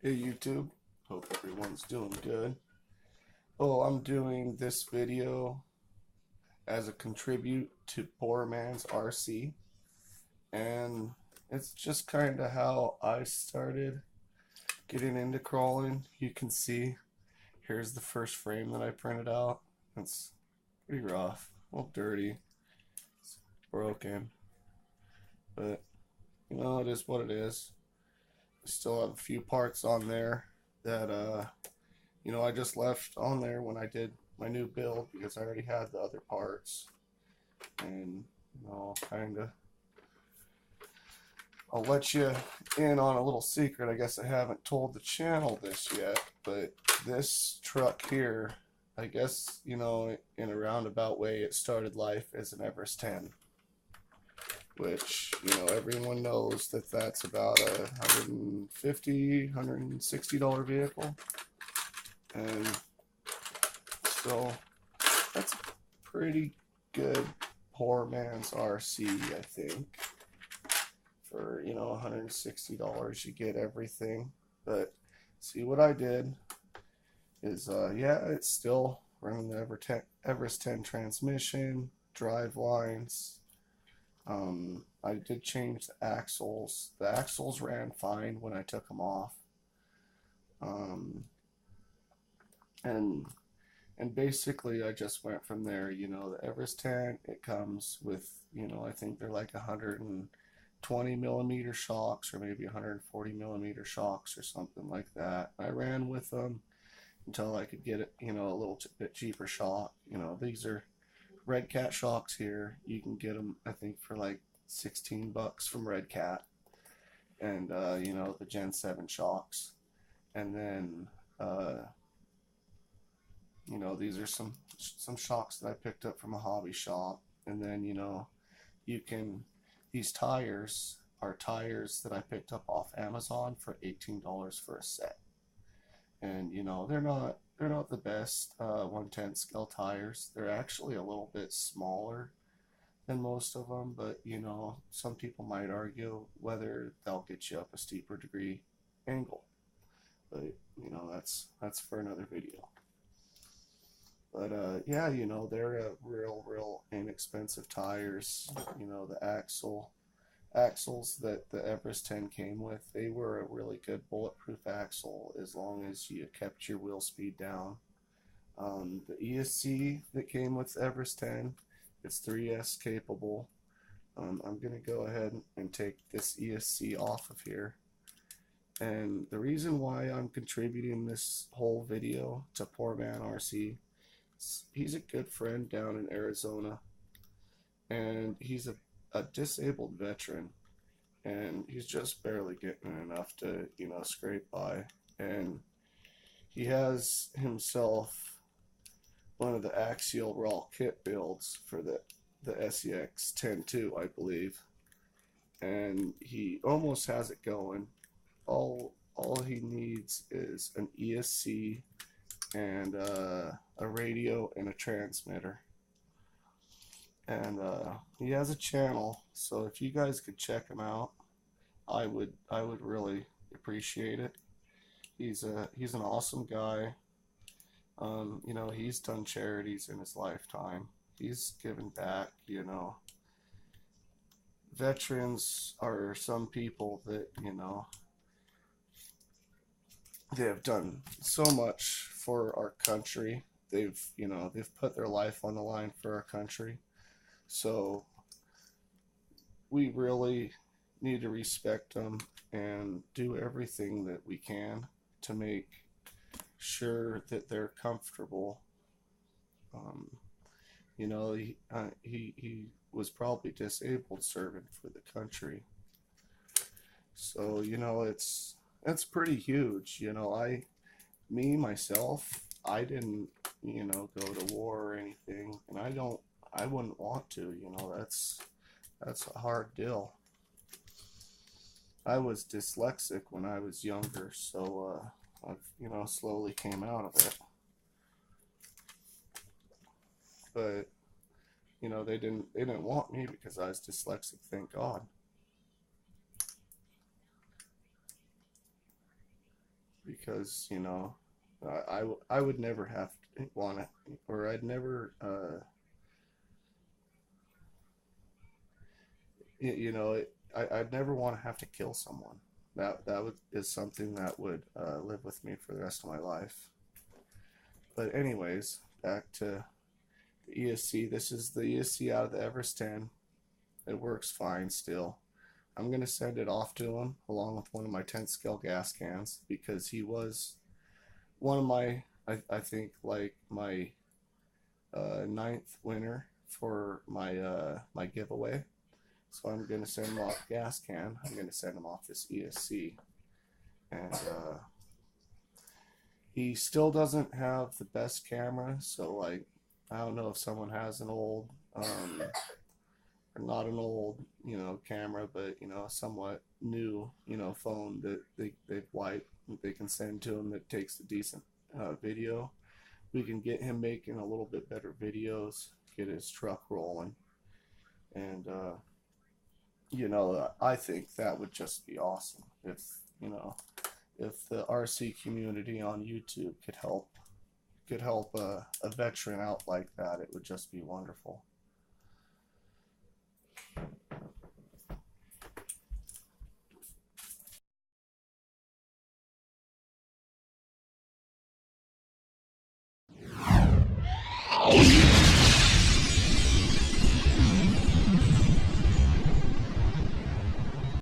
Hey YouTube, hope everyone's doing good. Oh, I'm doing this video as a contribute to Poor Man's RC, and it's just kind of how I started getting into crawling. You can see here's the first frame that I printed out. It's pretty rough, a little dirty, it's broken, but it is what it is. I still have a few parts on there that I just left on there when I did my new build because I already had the other parts. And, I'll let you in on a little secret. I guess I haven't told the channel this yet, but this truck here, I guess, in a roundabout way, it started life as an Everest 10. Which, everyone knows that that's about a $150, $160 vehicle. And so that's a pretty good poor man's RC, I think. For, $160 you get everything. But see, what I did is, it's still running the Everest 10 transmission, drive lines. I did change the axles. The axles ran fine when I took them off. And basically I just went from there. The Everest 10, it comes with, I think they're like 120 millimeter shocks or maybe 140 millimeter shocks or something like that. I ran with them until I could get it, a little bit cheaper shock. These are Red Cat shocks here. You can get them, I think, for like $16 from Red Cat. And, the Gen 7 shocks. And then, these are some shocks that I picked up from a hobby shop. And then, these tires are tires that I picked up off Amazon for $18 for a set. And, they're not the best 110 scale tires. They're actually a little bit smaller than most of them, but some people might argue whether they'll get you up a steeper degree angle. But that's for another video. But they're real inexpensive tires. The axles that the Everest 10 came with, they were a really good bulletproof axle as long as you kept your wheel speed down. The ESC that came with Everest 10, it's 3S capable. I'm going to go ahead and take this ESC off of here. And the reason why I'm contributing this whole video to Poor Man RC, he's a good friend down in Arizona. And he's a disabled veteran, and he's just barely getting enough to, scrape by. And he has himself one of the Axial Raw kit builds for the SEX 10-2, I believe. And he almost has it going. All he needs is an ESC and a radio and a transmitter. And he has a channel, so if you guys could check him out, I would really appreciate it. He's an awesome guy. He's done charities in his lifetime. He's given back. Veterans are some people that they have done so much for our country. They've put their life on the line for our country. So we really need to respect them and do everything that we can to make sure that they're comfortable. He was probably disabled serving for the country. So, it's pretty huge. Myself, I didn't, go to war or anything, and I wouldn't want to. That's a hard deal. I was dyslexic when I was younger, so I've slowly came out of it. But they didn't want me because I was dyslexic. Thank God. because you know I would never have to want to, or I'd never you know I'd never want to have to kill someone. That would is something that would live with me for the rest of my life. But anyways, back to the ESC. This is the ESC out of the Everest 10. It works fine still. I'm gonna send it off to him along with one of my 10th scale gas cans because he was one of my I think like my ninth winner for my giveaway. So I'm gonna send him off gas can. I'm gonna send him off this ESC, and he still doesn't have the best camera. So like I don't know if someone has an old or not an old camera, but a somewhat new phone that they've wiped they can send to him that takes a decent video. We can get him making a little bit better videos, get his truck rolling, and I think that would just be awesome if if the RC community on YouTube could help a veteran out like that. It would just be wonderful.